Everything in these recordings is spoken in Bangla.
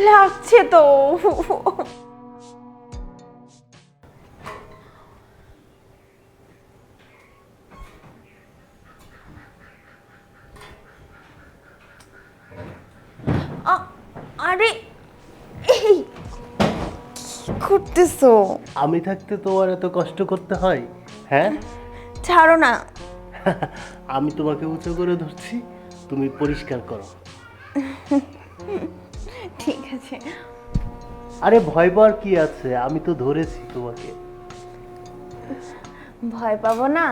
লাগছে তো। আরে এই কি করতেছো? আমি থাকতে তোমার এত কষ্ট করতে হয়? হ্যাঁ। ছাড়ো না। আমি তোমাকে উঁচু করে ধরছি, তুমি পরিষ্কার করো। ঠিক আছে। আরে ভয় পাওয়ার কি আছে, আমি তো ধরেছি তোমাকে। ভয় পাবো না?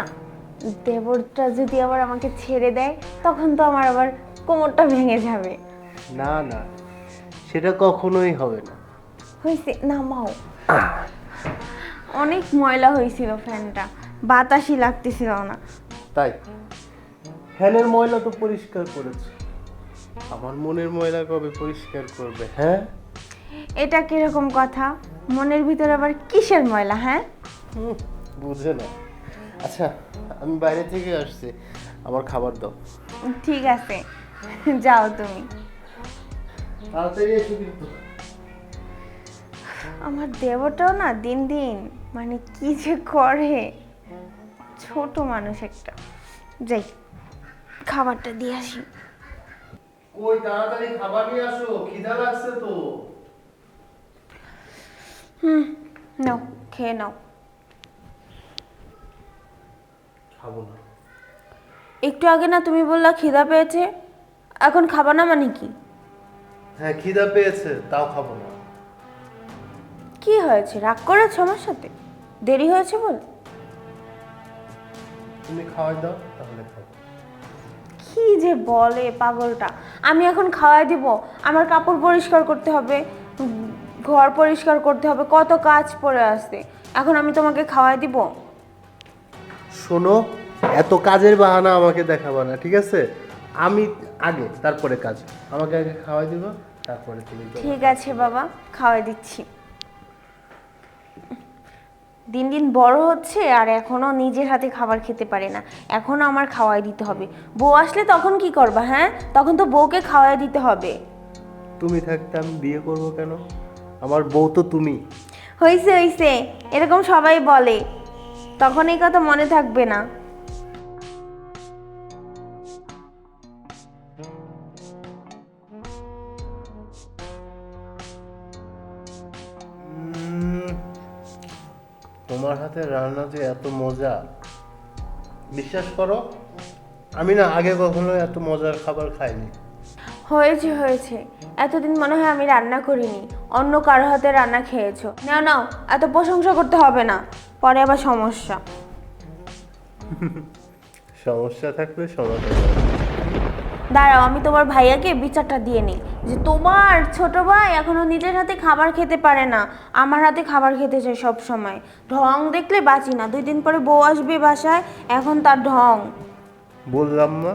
দেবরটা যদি আবার আমাকে ছেড়ে দেয় তখন তো আমার আবার কোমরটা ভেঙে যাবে। না না, সেটা কখনোই হবে না। হয়েছে, নামাও। অনেক ময়লা হয়েছিল ফ্যানটা, বাতাসই লাগতেছিল না। তাই ফ্যানের ময়লা তো পরিষ্কার করেছে, আমার মনের ময়লা কবে পরিষ্কার করবে? হ্যাঁ, এটা কিরকম কথা? মনের ভিতরে আবার কিসের ময়লা? হ্যাঁ, বুঝে না। আচ্ছা, আমি বাইরে থেকে আসছি, আমার খাবার দাও। ঠিক আছে, যাও তুমি। তাড়াতাড়ি এসো কিন্তু। আমার দেবরটাও না দিন দিন মানে কি যে করে, ছোট মানুষ একটা। যাই, খাবারটা দিয়ে আসি। কই, তাড়াতাড়ি খাবার নিয়ে আসো, খিদা লাগছে তো। নাও, খেয়ে নাও। খাবো না। একটু আগে না তুমি বললা খিদা পেয়েছে, এখন খাবা না মানে কি? হ্যাঁ, খিদা পেয়েছে, তাও খাবো না। কি হয়েছে, রাগ করেছো আমার সাথে? দেরি হয়েছে বল? তুমি খাওয়াই দাও, তাহলে খাবো। কি যে বলে পাগলটা! আমি এখন খাওয়াই দিব? আমার কাপড় পরিষ্কার করতে হবে, ঘর পরিষ্কার করতে হবে, কত কাজ পড়ে আছে। এখন আমি তোমাকে খাওয়াই দিব? শোনো, এত কাজের বাহানা আমাকে দেখাবা না, ঠিক আছে? আমি আগে, তারপরে কাজ। আমাকে আগে খাওয়াই দিবা, তারপরে তুমি তোমার ঠিক কাজ আছে করবে। বাবা, খাওয়াই দিচ্ছি। দিন দিন বড় হচ্ছে আর এখনো নিজের হাতে খাবার খেতে পারে না, এখনো আমার খাওয়াই দিতে হবে। বউ আসলে তখন কি করবা? হ্যাঁ, তখন তো বউকে খাওয়াই দিতে হবে। তুমি থাকতে আমি বিয়ে করব কেন? আমার বউ তো তুমি। হইছে হইছে, এরকম সবাই বলে, তখন এই কথা মনে থাকবে না। তোমার হাতে রান্না যে এত মজা, বিশ্বাস করো, আমি না আগে কখনো এত মজার খাবার খাইনি। হয়েছে হয়েছে, এতদিন মনে হয় আমি রান্না করিনি, অন্য কারো হাতে রান্না খেয়েছো। নাও নাও, এত প্রশংসা করতে হবে না, পরে আবার সমস্যা। সমস্যা থাকলে সমাধান হবে। দাঁড়াও, আমি তোমার ভাইয়াকে বিচারটা দিয়ে নিই যে তোমার ছোট ভাই এখনো নিজের হাতে খাবার খেতে পারে না, আমার হাতে খাবার খেতে চায় সব সময়। ঢং দেখলে বাঁচি না, 2 দিন পরে বউ আসবে বাসায়, এখন তার ঢং। বললাম না,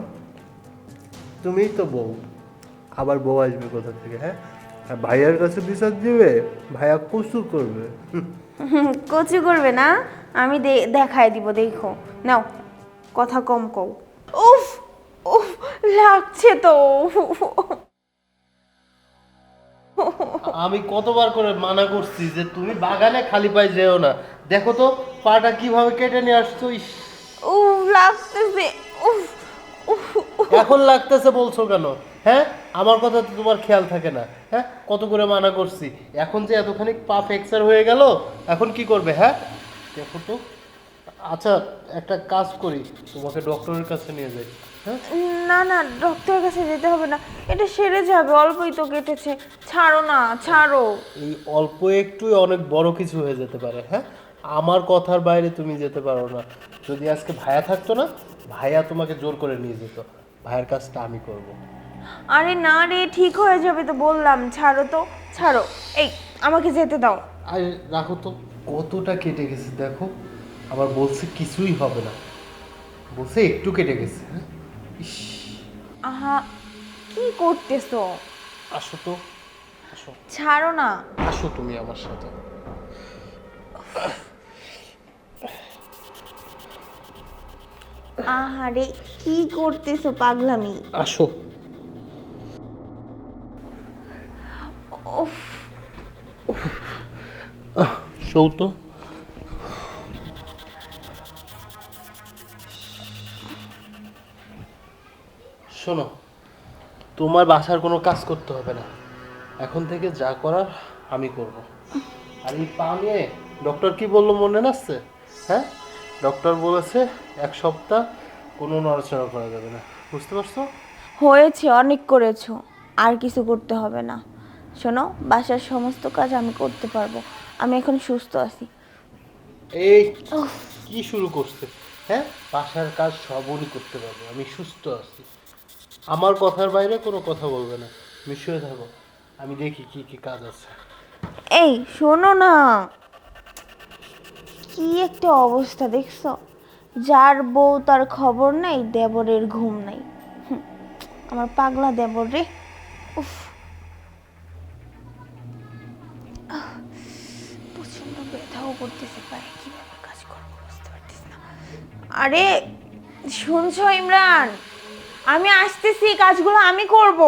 তুমিই তো বউ, আবার বউ আসবে কোথা থেকে? হ্যাঁ, আর ভাইয়ার কাছে বিচার দিবে, ভাইয়া কসু করবে। কচু করবে না, আমি দেখাই দিব, দেখো। নাও, কথা কম কও। উফ উফ, লাগছে তো। আমি কতবার করে মানা করছি যে তুমি বাগানে খালি পায়ে যেও না, দেখো তো পাটা কিভাবে কেটে নিয়ে আসছো। ইস, উফ, লাগতেছে। উফ উফ উফ। এখন লাগতেছে বলছো কেন? হ্যাঁ, আমার কথা তো তোমার খেয়াল থাকে না? হ্যাঁ, কত করে মানা করছি, এখন যে এতখানি পা ফ্র্যাকচার হয়ে গেল, এখন কি করবে? হ্যাঁ, দেখো তো। আচ্ছা, একটা কাজ করি, তোমাকে ডক্টরের কাছে নিয়ে যাই। হ্যাঁ, না না, ডক্টরের কাছে যেতে হবে না, এটা সেরে যাবে, অল্পই তো কেটেছে। ছাড়ো না, ছাড়ো। এই অল্প একটুই অনেক বড় কিছু হয়ে যেতে পারে। হ্যাঁ, আমার কথার বাইরে তুমি যেতে পারো না। যদি আজকে ভাইয়া থাকতো না, ভাইয়া তোমাকে জোর করে নিয়ে যেত, ভাইয়ের কাজটা আমি করব। আরে না রে, ঠিক হয়ে যাবে তো বললাম, ছাড়ো তো, ছাড়ো। এই, আমাকে যেতে দাও। আর রাখো তো, কতটা কেটে গেছে দেখো, আবার বলছে কিছুই হবে না, বলছে একটু কেটে গেছে। হ্যাঁ, ইস, আহা, কি করতেছো? আসো তো, আসো, ছাড়ো না। আসো তুমি আমার সাথে। আহারে, কি করতেছো পাগলামি? আসো। উফ, শোও তো। শোনো, তোমার বাসার কোনো কাজ করতে হবে না, এখন থেকে যা করার আমি করব। আর এই পা নিয়ে ডক্টর কি বললো মনে আছে? হ্যাঁ, ডক্টর বলেছে 1 সপ্তাহ কোনো নড়াচড়া করা যাবে না, বুঝতে পারছো? হয়েছে, অনেক করেছো, আর কিছু করতে হবে না। শোনো, বাসার সমস্ত কাজ আমি করতে পারবো, আমি এখন সুস্থ আছি। এই উফ, কি শুরু করছে? হ্যাঁ, বাসার কাজ সব উনি করতে পারবে, আমি সুস্থ আছি। আমার কথার বাইরে কোনো কথা বলবে না, নিশ্চয় থাকো, আমি দেখি কি কি কাজ আছে। এই শোনো না, কি একটা অবস্থা দেখছো? যার বউ তার খবর নেই, দেবরের ঘুম নাই। হুম, আমার পাগলা দেবর রে। উফ, প্রচন্ড ব্যথাও করতেছে পায়ে, কিভাবে কাজ করবো বুঝতে পারতেছি না। আরে শুনছো ইমরান, আমি আসতেছি, কাজগুলো আমি করব।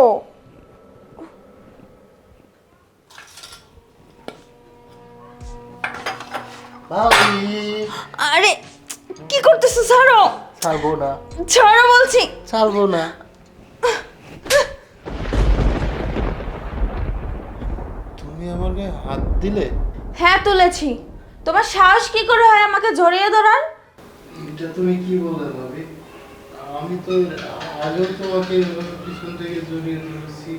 ভাবি, আরে কি করতেছো? ছাড়ো, ছাড়বো না, ছাড়ো বলছি। ছাড়বো না। তুমি আমার গায়ে হাত দিলে? হ্যাঁ তুলেছি। তোমার সাহস কি করে হয় আমাকে জড়িয়ে ধরার? এটা তুমি কি বললে ভাবি? আমি তো আগেও তোমাকে এভাবে পিছন থেকে জড়িয়ে ধরেছি,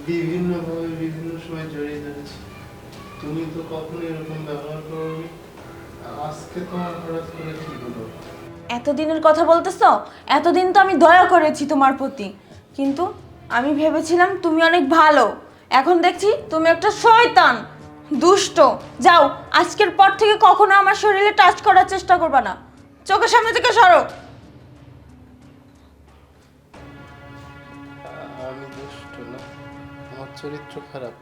বিভিন্নভাবে বিভিন্ন সময় জড়িয়ে ধরেছি, তুমি তো কখনো এরকম ব্যবহার করোনি। আজকে তোমার হঠাৎ করে কি হলো? এতদিনের কথা বলতেছো? এতদিন তো আমি দয়া করেছি তোমার প্রতি, কিন্তু আমি ভেবেছিলাম তুমি অনেক ভালো। এখন দেখছি তুমি একটা শয়তান, দুষ্ট। যাও, আজকের পর থেকে কখনো আমার শরীরে টাচ করার চেষ্টা করবে না। চোখের সামনে থেকে সরো। আমি দুষ্ট না, আমার চরিত্র খারাপ,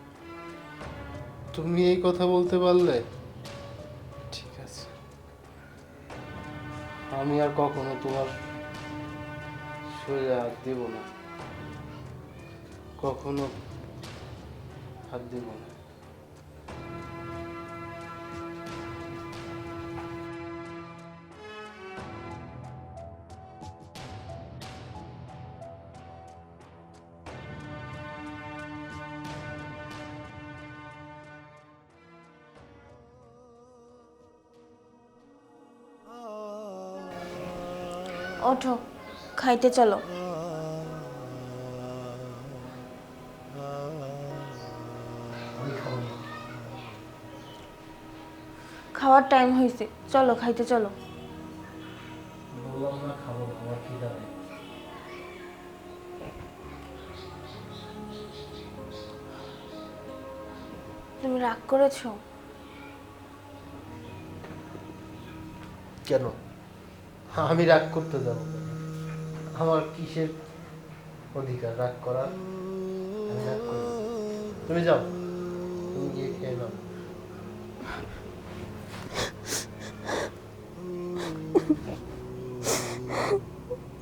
তুমি এই কথা বলতে পারলে? ঠিক আছে, আমি আর কখনো তোমার শরীরে হাত দিব না, কখনো হাত দিব না। ওঠো, খাইতে চলো। খাওয়ার টাইম হয়েছে, চলো খাইতে চলো। বললাম না খাবো না, আমার খিদা নেই। তুমি রাগ করেছো? কেন আমি রাগ করতে যাব? আমার কিসের অধিকার রাগ করার? আমি রাগ করি না। তুমি যাও, তুমি গিয়ে খেয়ে নাও।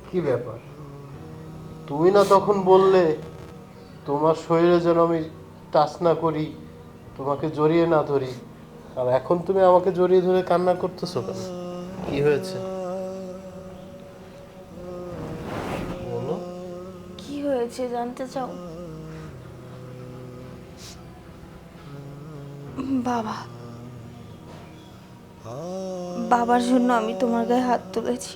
কি ব্যাপার? তুমি না তখন বললে তোমার শরীরে যেন আমি টাচ না করি, তোমাকে জড়িয়ে না ধরি, আর এখন তুমি আমাকে জড়িয়ে ধরে কান্না করতেছো কেন? কি হয়েছে বলো? কি হয়েছে জানতে চাও? বাবা, বাবার জন্য আমি তোমার গায়ে হাত তুলেছি।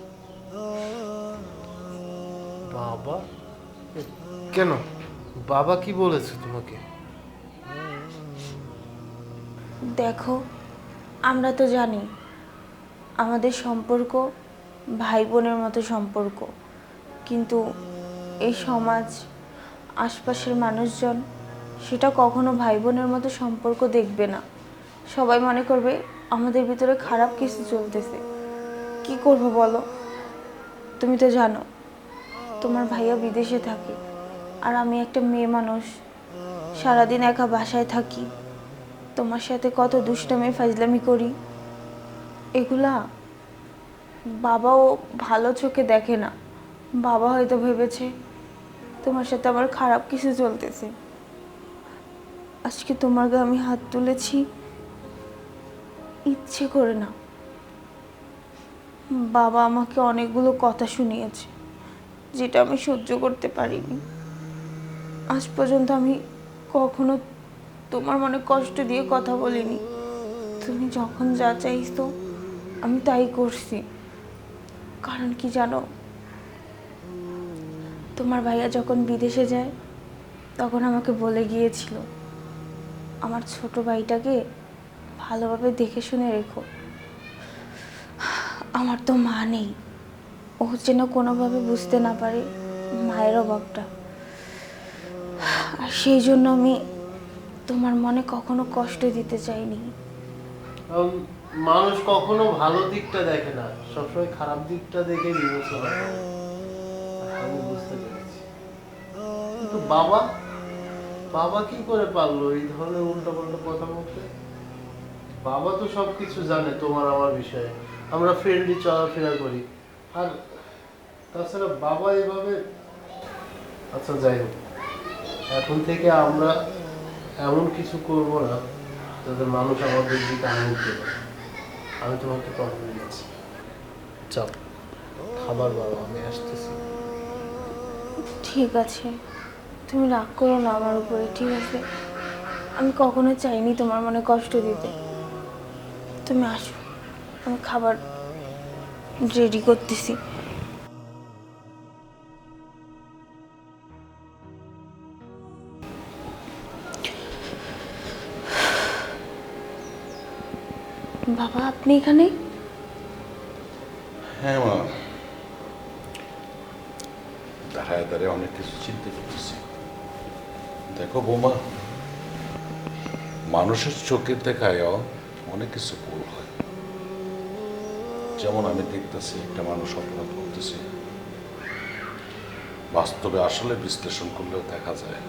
বাবা? কেন, বাবা কি বলেছে তোমাকে? দেখো, আমরা তো জানি আমাদের সম্পর্ক ভাই বোনের মতো সম্পর্ক, কিন্তু এই সমাজ, আশপাশের মানুষজন সেটা কখনো ভাই বোনের মতো সম্পর্ক দেখবে না। সবাই মনে করবে আমাদের ভিতরে খারাপ কিছু চলতেছে। কি করব বলো? তুমি তো জানো তোমার ভাইয়া বিদেশে থাকে, আর আমি একটা মেয়ে মানুষ, সারাদিন একা বাসায় থাকি, তোমার সাথে কত দুষ্টামি ফাজলামি করি। এগুলা বাবাও ভালো চোখে দেখে না। বাবা হয়তো ভেবেছে তোমার সাথে আমার খারাপ কিছু চলতেছে। আজকে তোমার গায়ে আমি হাত তুলেছি ইচ্ছে করে না। বাবা আমাকে অনেকগুলো কথা শুনিয়েছে যেটা আমি সহ্য করতে পারিনি। আজ পর্যন্ত আমি কখনো তোমার মনে কষ্ট দিয়ে কথা বলিনি। তুমি যখন যা চাইছো আমি তাই করছি। কারণ কি জানো, তোমার ভাইয়া যখন বিদেশে যায় তখন আমাকে বলে গিয়েছিল আমার ছোট ভাইটাকে ভালোভাবে দেখে শুনে রেখো। আমার তো মা নেই, ও যেন কোনোভাবে বুঝতে না পারে মায়ের অভাবটা। আর সেই জন্য আমি তোমার মনে কখনো কষ্ট দিতে চাইনি। কারণ মানুষ কখনো ভালো দিকটা দেখে না, সবসময় খারাপ দিকটা দেখে বিবেচনা করে। আমি বুঝতে পেরেছি। কিন্তু বাবা বাবা কি করে পারলো এই ধরনের উল্টোপাল্টা কথা বলতে? বাবা তো সবকিছু জানে তোমার আমার বিষয়ে, আমরা ফ্রেন্ডলি চলাফেরা করি। আর তাছাড়া বাবা এভাবে, আচ্ছা যাই হোক, এখন থেকে আমরা এমন কিছু করব না যাতে মানুষ আমাদের দিকে আঙুল দেবে। আমি তোমাকে প্রবলেম দিচ্ছি। চল খাবার বাবা, আমি আসতেছি। ঠিক আছে, তুমি রাগ করো না আমার উপরে, ঠিক আছে? আমি কখনো চাইনি তোমার মনে কষ্ট দিতে। তুমি আসো, আমি খাবার রেডি করতেছি। বাবা আপনি এখানে? হ্যাঁ মা, দাঁড়ায় দাঁড়ায় অনেক কিছু চিন্তা করতেছি। দেখো বৌমা, মানুষের চোখের দেখায় অনেক কিছু ভুল হয়। যেমন আমি দেখতেছি একটা মানুষ অপরাধ করতেছে, বাস্তবে আসলে বিশ্লেষণ করলেও দেখা যায়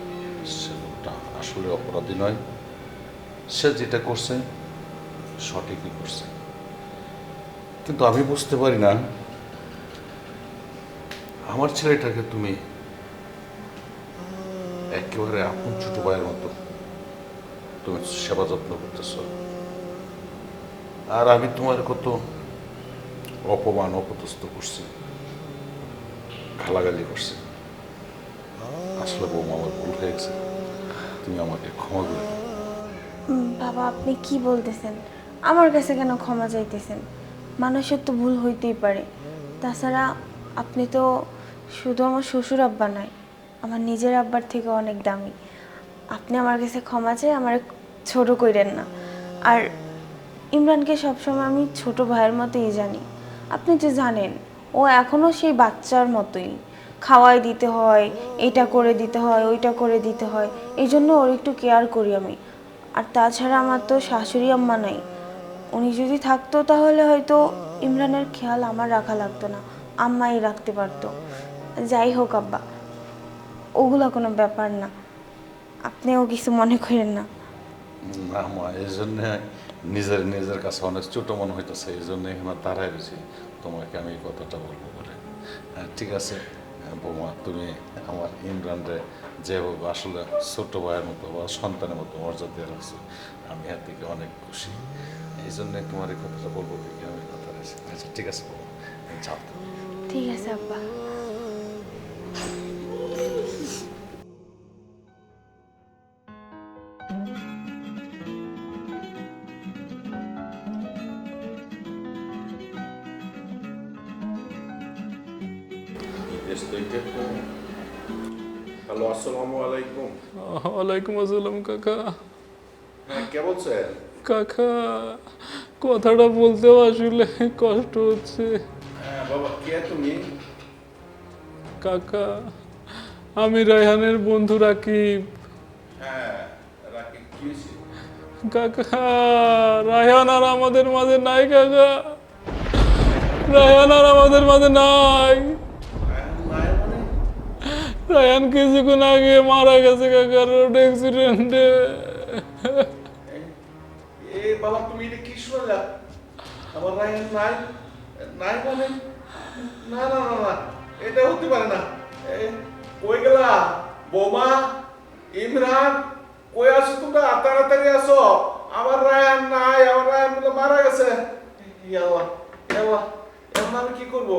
সে লোকটা আসলে অপরাধী নয়। সে যেটা করছে সঠিকই করছে। কিন্তু আমি বুঝতে পারি না, আমার ছেলেটাকে তুমি একেবারে আপন ছোট ভাইয়ের মতো তুমি সেবা যত্ন করতেছ, আর আমি তোমার কত অপমান অপদস্থ করছি, গালাগালি করছি। আসলে বৌমা আমার ভুল হয়ে গেছে, তুমি আমাকে ক্ষমা করে দাও। বাবা আপনি কি বলতেছেন? আমার কাছে কেন ক্ষমা চাইতেছেন? মানুষের তো ভুল হইতেই পারে। তাছাড়া আপনি তো শুধু আমার শ্বশুর আব্বা নয়, আমার নিজের আব্বার থেকে অনেক দামি। আপনি আমার কাছে ক্ষমা চাই, আমার ছোট কইরেন না। আর ইমরানকে সবসময় আমি ছোট ভাইয়ের মতোই জানি। আপনি যে জানেন ও এখনও সেই বাচ্চার মতোই, খাওয়াই দিতে হয়, এইটা করে দিতে হয়, ওইটা করে দিতে হয়, এই জন্য ওর একটু কেয়ার করি আমি। আর তাছাড়া আমার তো শাশুড়ি আম্মা নাই, উনি যদি থাকতো তাহলে হয়তো ইমরানের খেয়াল আমার রাখা লাগতো না, আম্মাই রাখতে পারতো। যাই হোক আব্বা, ওগুলো কোনো ব্যাপার না, আপনিও কিছু মনে করেন না। না মা, এই জন্যে নিজের নিজের কাছে অনেক ছোট মনে হইতেছে, এই জন্য এখানে দাঁড়ায় রয়েছি তোমাকে আমি এই কথাটা বলবো বলে। হ্যাঁ ঠিক আছে বৌমা, তুমি আমার ইমরানরে যেভাবে আসলে ছোট ভাইয়ের মতো বা সন্তানের মতো মর্যাদা রাখছো, আমি এর থেকে অনেক খুশি। এই জন্যে তোমার এই কথাটা বলবো দেখে আমি কথা রয়েছি। আচ্ছা ঠিক আছে বৌমা, যাও তুমি। ঠিক আছে আব্বা। হ্যালো, আসসালামু আলাইকুম। ওয়ালাইকুম আসসালাম কাকা। হ্যাঁ কে বলছেন? কাকা কথাটা বলতেও আসলে কষ্ট হচ্ছে। হ্যাঁ বাবা, কে তুমি? কাকা আমি রায়হানের বন্ধু রাকিব। হ্যাঁ রাকিব, কি হয়েছে? কাকা রায়হান আর আমাদের মাঝে নাই কাকা, রায়হান আর আমাদের মাঝে নাই। রায়হান কিছুক্ষণ আগে মারা গেছে কাকা, রোড অ্যাক্সিডেন্টে। এ বাবা, তুমি এটা কি শুনলা? আমার রায়হান নাই, নাই মানে? না না না না, এটা হতে পারে না। কই গেলা বৌমা? ইমরান কই আছো তোমরা? তাড়াতাড়ি আসো। আমার রায়ান নাই, আমার রায়ান বলে মারা গেছে। ইয়াল্লাহ ইয়াল্লাহ, এখন আমি কি করবো?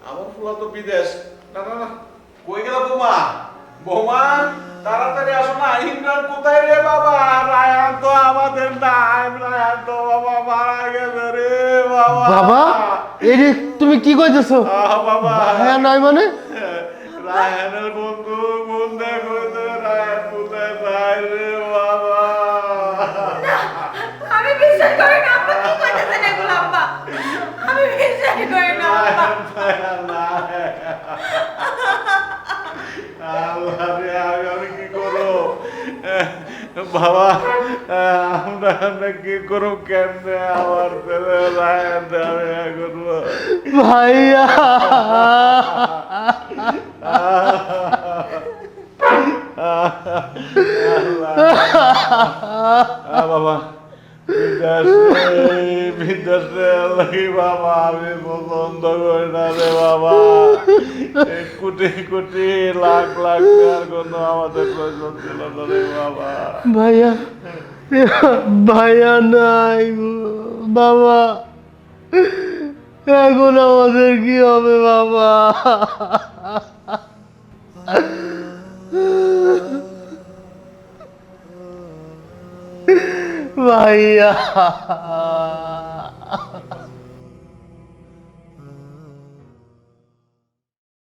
আমার ফুলা তো বিদেশ। না না না, কই গেল বৌমা? বৌমা তাড়াতাড়ি আসো না। ইমরান কোথায় রে বাবা? রায়ান তো আমাদের নাই, রায়ান তো বাবা মারা গেছে রে বাবা। বাবা এই যে তুমি কি কইতেছো? বাবা ভাইয়া নাই মানে? রায়ানের বন্ধু বন্ধে কইতে রায়ান কোথায় নাই রে বাবা। আমি বিশ্বাস করি না আব্বা, কি কইতেছেন এগুলো আব্বা? আমি বিশ্বাস করি না আব্বা। আল্লাহ রে, আমি কি করবো বাবা? আমরা কি করবো? কেমনে আমার ছেলে রায়ান আমি করবো? ভাইয়া বাবা বিদেশে লাগি বাবা, আমি পছন্দ করি না রে বাবা। এই কোটি কোটি লাখ লাখ টাকার কোনো আমাদের প্রয়োজন ছিল না রে বাবা। ভাইয়া ভাইয়া নাই বাবা, এখন আমাদের কি হবে বাবা? ভাইয়া